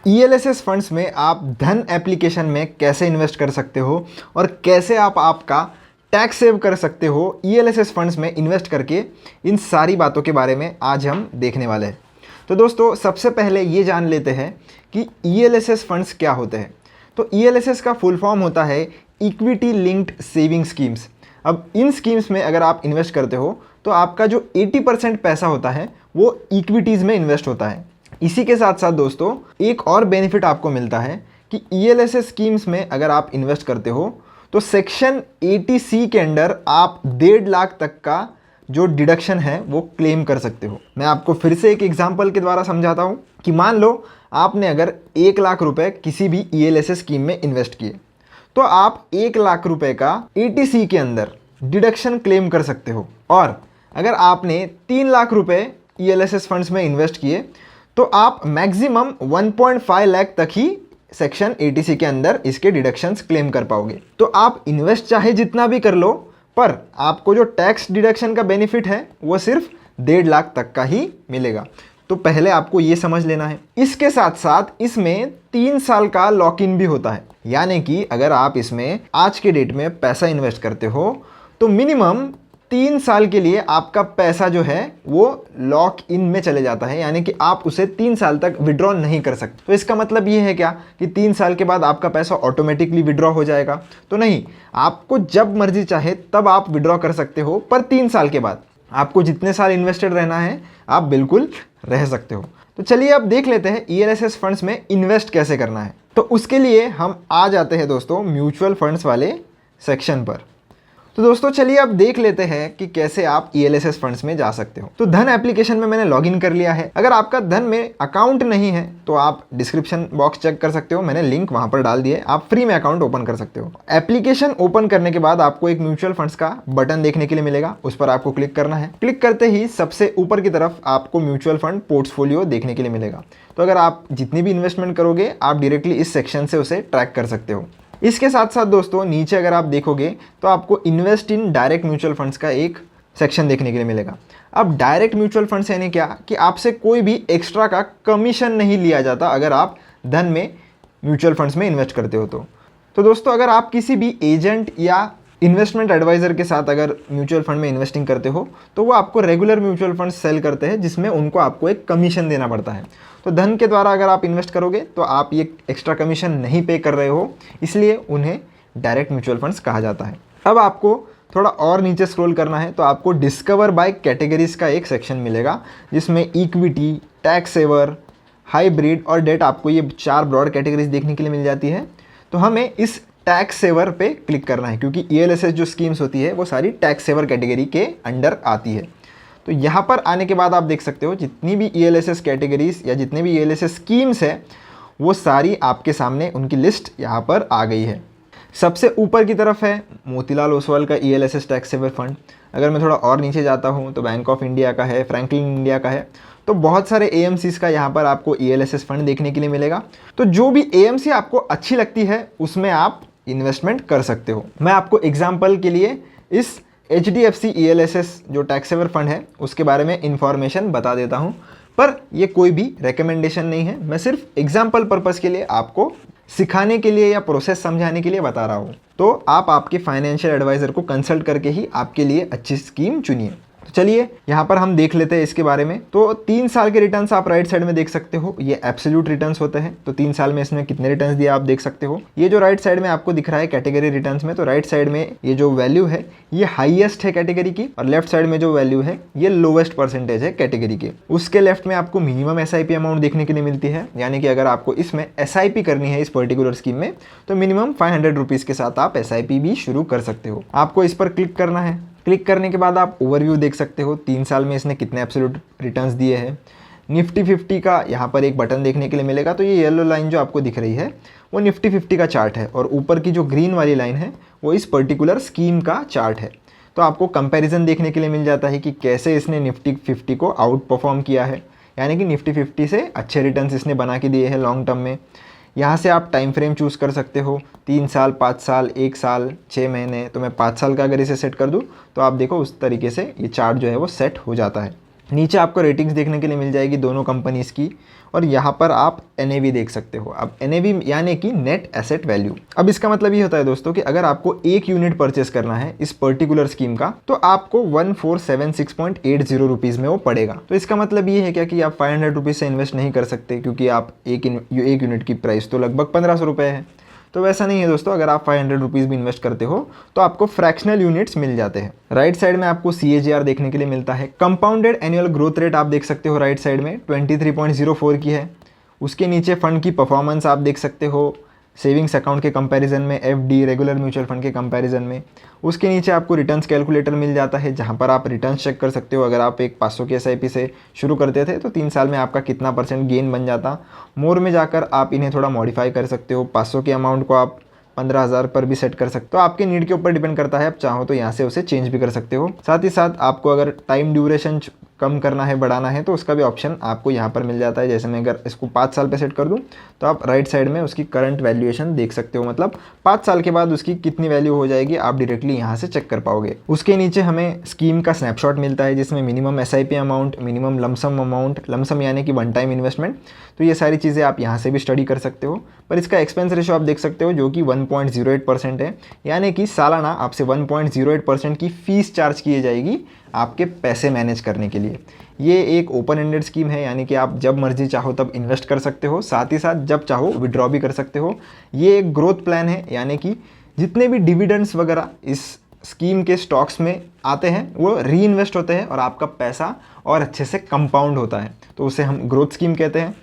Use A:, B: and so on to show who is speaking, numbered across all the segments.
A: ELSS funds में आप धन एप्लीकेशन में कैसे इन्वेस्ट कर सकते हो और कैसे आप आपका टैक्स सेव कर सकते हो ELSS फंड्स में इन्वेस्ट करके, इन सारी बातों के बारे में आज हम देखने वाले हैं। तो दोस्तों सबसे पहले ये जान लेते हैं कि ELSS फंड्स क्या होते हैं। तो ELSS का फुल फॉर्म होता है इक्विटी लिंक्ड सेविंग स्कीम्स। अब इन स्कीम्स में अगर आप इन्वेस्ट करते हो तो आपका जो 80% पैसा होता है वो इक्विटीज़ में इन्वेस्ट होता है। इसी के साथ साथ दोस्तों एक और बेनिफिट आपको मिलता है कि ELSS स्कीम्स में अगर आप इन्वेस्ट करते हो तो सेक्शन 80C के अंडर आप 1.5 लाख तक का जो डिडक्शन है वो क्लेम कर सकते हो। मैं आपको फिर से एक एग्जांपल के द्वारा समझाता हूँ कि मान लो आपने अगर 1 लाख रुपए किसी भी ELSS स्कीम में इन्वेस्ट किए तो आप 1 लाख रुपए का 80C के अंदर डिडक्शन क्लेम कर सकते हो। और अगर आपने 3 लाख रुपए ELSS फंड्स में इन्वेस्ट किए तो आप मैक्सिमम 1.5 लाख तक ही सेक्शन 80C के अंदर इसके डिडक्शंस क्लेम कर पाओगे। तो आप इन्वेस्ट चाहे जितना भी कर लो, पर आपको जो टैक्स डिडक्शन का बेनिफिट है वो सिर्फ 1.5 लाख तक का ही मिलेगा। तो पहले आपको ये समझ लेना है। इसके साथ साथ इसमें 3 साल का लॉक इन भी होता है, यानी कि अगर आप इसमें आज के डेट में पैसा इन्वेस्ट करते हो तो मिनिमम 3 साल के लिए आपका पैसा जो है वो लॉक इन में चले जाता है, यानी कि आप उसे 3 साल तक विड्रॉ नहीं कर सकते। तो इसका मतलब ये है क्या कि 3 साल के बाद आपका पैसा ऑटोमेटिकली विड्रॉ हो जाएगा? तो नहीं, आपको जब मर्जी चाहे तब आप विड्रॉ कर सकते हो, पर 3 साल के बाद आपको जितने साल इन्वेस्टेड रहना है आप बिल्कुल रह सकते हो। तो चलिए अब देख लेते हैं ELSS फंड्स में इन्वेस्ट कैसे करना है। तो उसके लिए हम आ जाते हैं दोस्तों म्यूचुअल फंड्स वाले सेक्शन पर। तो दोस्तों चलिए अब देख लेते हैं कि कैसे आप ELSS फंड्स में जा सकते हो। तो धन एप्लीकेशन में मैंने लॉगिन कर लिया है। अगर आपका धन में अकाउंट नहीं है तो आप डिस्क्रिप्शन बॉक्स चेक कर सकते हो, मैंने लिंक वहां पर डाल दिया है, आप फ्री में अकाउंट ओपन कर सकते हो। एप्लीकेशन ओपन करने के बाद आपको एक म्यूचुअल फंड्स का बटन देखने के लिए मिलेगा, उस पर आपको क्लिक करना है। क्लिक करते ही सबसे ऊपर की तरफ आपको म्यूचुअल फंड पोर्टफोलियो देखने के लिए मिलेगा। तो अगर आप जितनी भी इन्वेस्टमेंट करोगे आप डायरेक्टली इस सेक्शन से उसे ट्रैक कर सकते हो। इसके साथ साथ दोस्तों नीचे अगर आप देखोगे तो आपको invest in direct mutual funds का एक सेक्शन देखने के लिए मिलेगा। अब डायरेक्ट म्यूचुअल फंड्स यानी क्या कि आपसे कोई भी एक्स्ट्रा का कमीशन नहीं लिया जाता अगर आप धन में म्यूचुअल फंड्स में इन्वेस्ट करते हो तो दोस्तों अगर आप किसी भी एजेंट या इन्वेस्टमेंट एडवाइज़र के साथ अगर म्यूचुअल फंड में इन्वेस्टिंग करते हो तो वो आपको रेगुलर म्यूचुअल फंड सेल करते हैं, जिसमें उनको आपको एक कमीशन देना पड़ता है। तो धन के द्वारा अगर आप इन्वेस्ट करोगे तो आप ये एक्स्ट्रा कमीशन नहीं पे कर रहे हो, इसलिए उन्हें डायरेक्ट म्यूचुअल फंड्स कहा जाता है। अब आपको थोड़ा और नीचे स्क्रॉल करना है तो आपको डिस्कवर बाय कैटेगरीज का एक सेक्शन मिलेगा, जिसमें इक्विटी, टैक्स सेवर, हाइब्रिड और डेट, आपको ये 4 ब्रॉड कैटेगरीज देखने के लिए मिल जाती है। तो हमें इस टैक्स सेवर पे क्लिक करना है, क्योंकि ELSS जो स्कीम्स होती है वो सारी टैक्स सेवर कैटेगरी के अंडर आती है। तो यहाँ पर आने के बाद आप देख सकते हो जितनी भी ELSS कैटेगरीज या जितने भी ELSS स्कीम्स है वो सारी आपके सामने उनकी लिस्ट यहाँ पर आ गई है। सबसे ऊपर की तरफ है मोतीलाल ओसवाल का ELSS टैक्स सेवर फंड। अगर मैं थोड़ा और नीचे जाता हूँ तो बैंक ऑफ इंडिया का है, फ्रैंकलिन इंडिया का है। तो बहुत सारे AMCs का यहाँ पर आपको ELSS फंड देखने के लिए मिलेगा। तो जो भी AMC आपको अच्छी लगती है उसमें आप इन्वेस्टमेंट कर सकते हो। मैं आपको एग्जाम्पल के लिए इस HDFC ELSS जो टैक्स सेवर फंड है उसके बारे में इंफॉर्मेशन बता देता हूँ, पर ये कोई भी रिकमेंडेशन नहीं है, मैं सिर्फ एग्जाम्पल पर्पस के लिए आपको सिखाने के लिए या प्रोसेस समझाने के लिए बता रहा हूँ। तो आप आपके फाइनेंशियल एडवाइज़र को कंसल्ट करके ही आपके लिए अच्छी स्कीम चुनिए। तो चलिए यहाँ पर हम देख लेते हैं इसके बारे में। तो 3 साल के रिटर्न्स आप राइट साइड में देख सकते हो, ये एब्सोल्यूट रिटर्न्स होते हैं। तो 3 साल में इसमें कितने रिटर्न्स दिए आप देख सकते हो। ये जो राइट साइड में आपको दिख रहा है कैटेगरी रिटर्न्स में, तो राइट साइड में ये जो वैल्यू है ये हाईएस्ट है कैटेगरी की, और लेफ्ट साइड में जो वैल्यू है ये लोवेस्ट परसेंटेज है कैटेगरी के। उसके लेफ्ट में आपको मिनिमम SIP अमाउंट देखने के लिए मिलती है, यानी कि अगर आपको इसमें SIP करनी है इस पर्टिकुलर स्कीम में तो मिनिमम 500 रुपीज़ के साथ आप SIP भी शुरू कर सकते हो। आपको इस पर क्लिक करना है। क्लिक करने के बाद आप ओवरव्यू देख सकते हो, 3 साल में इसने कितने एब्सोल्यूट रिटर्न्स दिए हैं। निफ्टी 50 का यहाँ पर एक बटन देखने के लिए मिलेगा। तो ये येलो लाइन जो आपको दिख रही है वो निफ्टी 50 का चार्ट है, और ऊपर की जो ग्रीन वाली लाइन है वो इस पर्टिकुलर स्कीम का चार्ट है। तो आपको कंपैरिजन देखने के लिए मिल जाता है कि कैसे इसने निफ्टी 50 को आउट परफॉर्म किया है, यानी कि निफ्टी 50 से अच्छे रिटर्न्स इसने बना के दिए हैं लॉन्ग टर्म में। यहाँ से आप टाइम फ्रेम चूज़ कर सकते हो, 3 साल, 5 साल, 1 साल, 6 महीने। तो मैं 5 साल का अगर इसे सेट कर दूँ तो आप देखो उस तरीके से ये चार्ट जो है वो सेट हो जाता है। नीचे आपको रेटिंग्स देखने के लिए मिल जाएगी दोनों कंपनीज़ की, और यहाँ पर आप NAV देख सकते हो। अब NAV यानी कि नेट एसेट वैल्यू। अब इसका मतलब ये होता है दोस्तों कि अगर आपको 1 यूनिट परचेस करना है इस पर्टिकुलर स्कीम का, तो आपको 1476.80 रुपीज़ में वो पड़ेगा। तो इसका मतलब ये है क्या कि आप 500 रुपीज़ से इन्वेस्ट नहीं कर सकते, क्योंकि आप एक यूनिट की प्राइस तो लगभग 1500 रुपये है। तो वैसा नहीं है दोस्तों, अगर आप 500 रुपीज़ भी इन्वेस्ट करते हो तो आपको फ्रैक्शनल यूनिट्स मिल जाते हैं। राइट साइड में आपको CAGR देखने के लिए मिलता है। कंपाउंडेड एनुअल ग्रोथ रेट आप देख सकते हो राइट साइड में 23.04 की है। उसके नीचे फंड की परफॉर्मेंस आप देख सकते हो सेविंग्स अकाउंट के कंपैरिजन में, FD रेगुलर म्यूचुअल फंड के कंपैरिजन में। उसके नीचे आपको रिटर्न्स कैलकुलेटर मिल जाता है, जहां पर आप रिटर्न्स चेक कर सकते हो। अगर आप एक 500 की SIP से शुरू करते थे तो 3 साल में आपका कितना % गेन बन जाता। मोर में जाकर आप इन्हें थोड़ा मॉडिफाई कर सकते हो। 500 के अमाउंट को आप 15,000 पर भी सेट कर सकते हो। आपके नीड के ऊपर डिपेंड करता है, आप चाहो तो यहाँ से उसे चेंज भी कर सकते हो। साथ ही साथ आपको अगर टाइम ड्यूरेशन कम करना है, बढ़ाना है, तो उसका भी ऑप्शन आपको यहाँ पर मिल जाता है। जैसे मैं अगर इसको 5 साल पे सेट कर दूँ तो आप राइट साइड में उसकी करंट वैल्यूएशन देख सकते हो, मतलब 5 साल के बाद उसकी कितनी वैल्यू हो जाएगी आप डायरेक्टली यहाँ से चेक कर पाओगे। उसके नीचे हमें स्कीम का स्नैपशॉट मिलता है, जिसमें minimum SIP amount, minimum lump sum amount, lump sum यानी कि 1 टाइम इन्वेस्टमेंट, तो ये सारी चीज़ें आप यहाँ से भी स्टडी कर सकते हो। पर इसका एक्सपेंस रेशो आप देख सकते हो जो कि 1.08% है, यानी कि सालाना आपसे 1.08% की फीस चार्ज की जाएगी आपके पैसे मैनेज करने के लिए। ये एक ओपन एंडेड स्कीम है, यानी कि आप जब मर्जी चाहो तब इन्वेस्ट कर सकते हो, साथ ही साथ जब चाहो विड्रॉ भी कर सकते हो। ये एक ग्रोथ प्लान है, यानी कि जितने भी डिविडेंड्स वगैरह इस स्कीम के स्टॉक्स में आते हैं वो री इन्वेस्ट होते हैं और आपका पैसा और अच्छे से कंपाउंड होता है, तो उसे हम ग्रोथ स्कीम कहते हैं।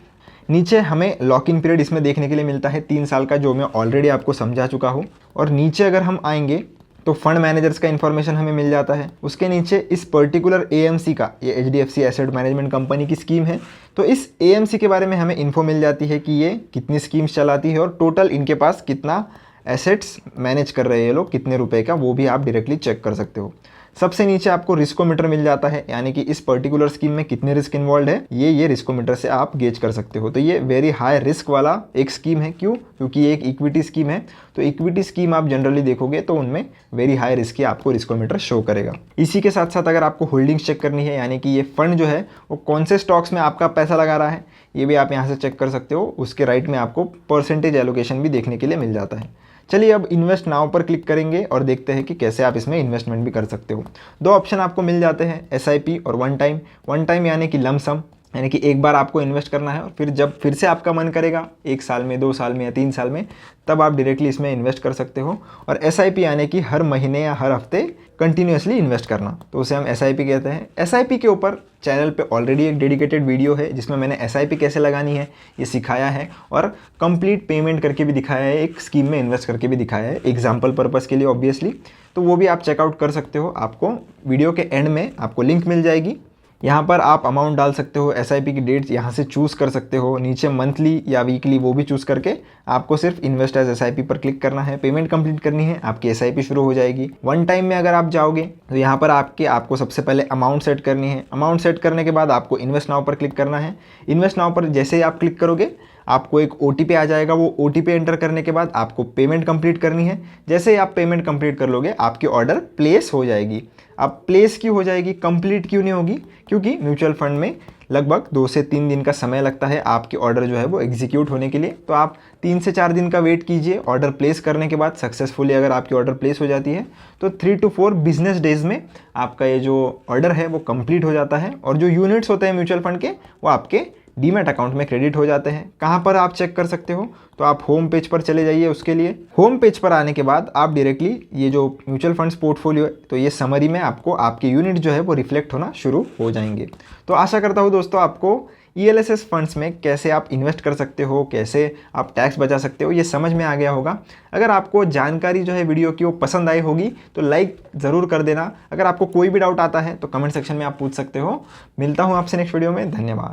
A: नीचे हमें लॉक इन पीरियड इसमें देखने के लिए मिलता है 3 साल का, जो मैं ऑलरेडी आपको समझा चुका हूँ। और नीचे अगर हम आएंगे तो फंड मैनेजर्स का इन्फॉर्मेशन हमें मिल जाता है। उसके नीचे इस पर्टिकुलर AMC का, ये HDFC एसेट मैनेजमेंट कंपनी की स्कीम है, तो इस AMC के बारे में हमें इन्फो मिल जाती है कि ये कितनी स्कीम्स चलाती है और टोटल इनके पास कितना एसेट्स मैनेज कर रहे हैं ये लोग, कितने रुपए का, वो भी आप डायरेक्टली चेक कर सकते हो। सबसे नीचे आपको रिस्कोमीटर मिल जाता है, यानी कि इस पर्टिकुलर स्कीम में कितने रिस्क इन्वॉल्व है ये रिस्कोमीटर से आप गेज कर सकते हो। तो ये वेरी हाई रिस्क वाला एक स्कीम है। क्यों? क्योंकि ये एक इक्विटी स्कीम है, तो इक्विटी स्कीम आप जनरली देखोगे तो उनमें वेरी हाई रिस्क ही आपको रिस्कोमीटर शो करेगा। इसी के साथ साथ अगर आपको होल्डिंग्स चेक करनी है, यानी कि ये फंड जो है वो कौन से स्टॉक्स में आपका पैसा लगा रहा है, ये भी आप यहाँ से चेक कर सकते हो। उसके राइट में आपको परसेंटेज एलोकेशन भी देखने के लिए मिल जाता है। चलिए अब इन्वेस्ट नाउ पर क्लिक करेंगे और देखते हैं कि कैसे आप इसमें इन्वेस्टमेंट भी कर सकते हो। 2 ऑप्शन आपको मिल जाते हैं, SIP और वन टाइम यानी कि लमसम, यानी कि एक बार आपको इन्वेस्ट करना है और फिर जब फिर से आपका मन करेगा 1 साल में, 2 साल में या 3 साल में, तब आप डायरेक्टली इसमें इन्वेस्ट कर सकते हो। और SIP यानी कि हर महीने या हर हफ्ते कंटिन्यूसली इन्वेस्ट करना, तो उसे हम SIP कहते हैं। SIP के ऊपर चैनल पे ऑलरेडी एक डेडिकेटेड वीडियो है जिसमें मैंने SIP कैसे लगानी है ये सिखाया है और कंप्लीट पेमेंट करके भी दिखाया है, एक स्कीम में इन्वेस्ट करके भी दिखाया है, एग्जाम्पल पर्पज़ के लिए ऑब्वियसली। तो वो भी आप चेकआउट कर सकते हो, आपको वीडियो के एंड में आपको लिंक मिल जाएगी। यहाँ पर आप अमाउंट डाल सकते हो, SIP की डेट्स यहाँ से चूज़ कर सकते हो, नीचे मंथली या वीकली वो भी चूज़ करके आपको सिर्फ इन्वेस्ट एज SIP पर क्लिक करना है, पेमेंट कंप्लीट करनी है, आपकी SIP शुरू हो जाएगी। वन टाइम में अगर आप जाओगे तो यहाँ पर आपको सबसे पहले अमाउंट सेट करनी है। अमाउंट सेट करने के बाद आपको इन्वेस्ट नाउ पर क्लिक करना है। इन्वेस्ट नाउ पर जैसे ही आप क्लिक करोगे आपको एक OTP आ जाएगा, वो OTP एंटर करने के बाद आपको पेमेंट कंप्लीट करनी है। जैसे ही आप पेमेंट कंप्लीट कर लोगे आपकी ऑर्डर प्लेस हो जाएगी। अब प्लेस क्यों हो जाएगी, कंप्लीट क्यों नहीं होगी? क्योंकि म्यूचुअल फंड में लगभग 2 से 3 दिन का समय लगता है आपकी ऑर्डर जो है वो एग्जीक्यूट होने के लिए। तो आप 3 से 4 दिन का वेट कीजिए। ऑर्डर प्लेस करने के बाद सक्सेसफुली अगर आपकी ऑर्डर प्लेस हो जाती है तो 3 to 4 बिजनेस डेज में आपका ये जो ऑर्डर है वो कंप्लीट हो जाता है और जो यूनिट्स होते हैं म्यूचुअल फंड के वो आपके डीमैट अकाउंट में क्रेडिट हो जाते हैं। कहाँ पर आप चेक कर सकते हो? तो आप होम पेज पर चले जाइए। उसके लिए होम पेज पर आने के बाद आप डायरेक्टली ये जो म्यूचुअल फंड्स पोर्टफोलियो है तो ये समरी में आपको आपके यूनिट जो है वो रिफ्लेक्ट होना शुरू हो जाएंगे। तो आशा करता हूँ दोस्तों आपको ELSS फंड्स में कैसे आप इन्वेस्ट कर सकते हो, कैसे आप टैक्स बचा सकते हो, ये समझ में आ गया होगा। अगर आपको जानकारी जो है वीडियो की वो पसंद आई होगी तो लाइक ज़रूर कर देना। अगर आपको कोई भी डाउट आता है तो कमेंट सेक्शन में आप पूछ सकते हो। मिलता हूँ आपसे नेक्स्ट वीडियो में। धन्यवाद।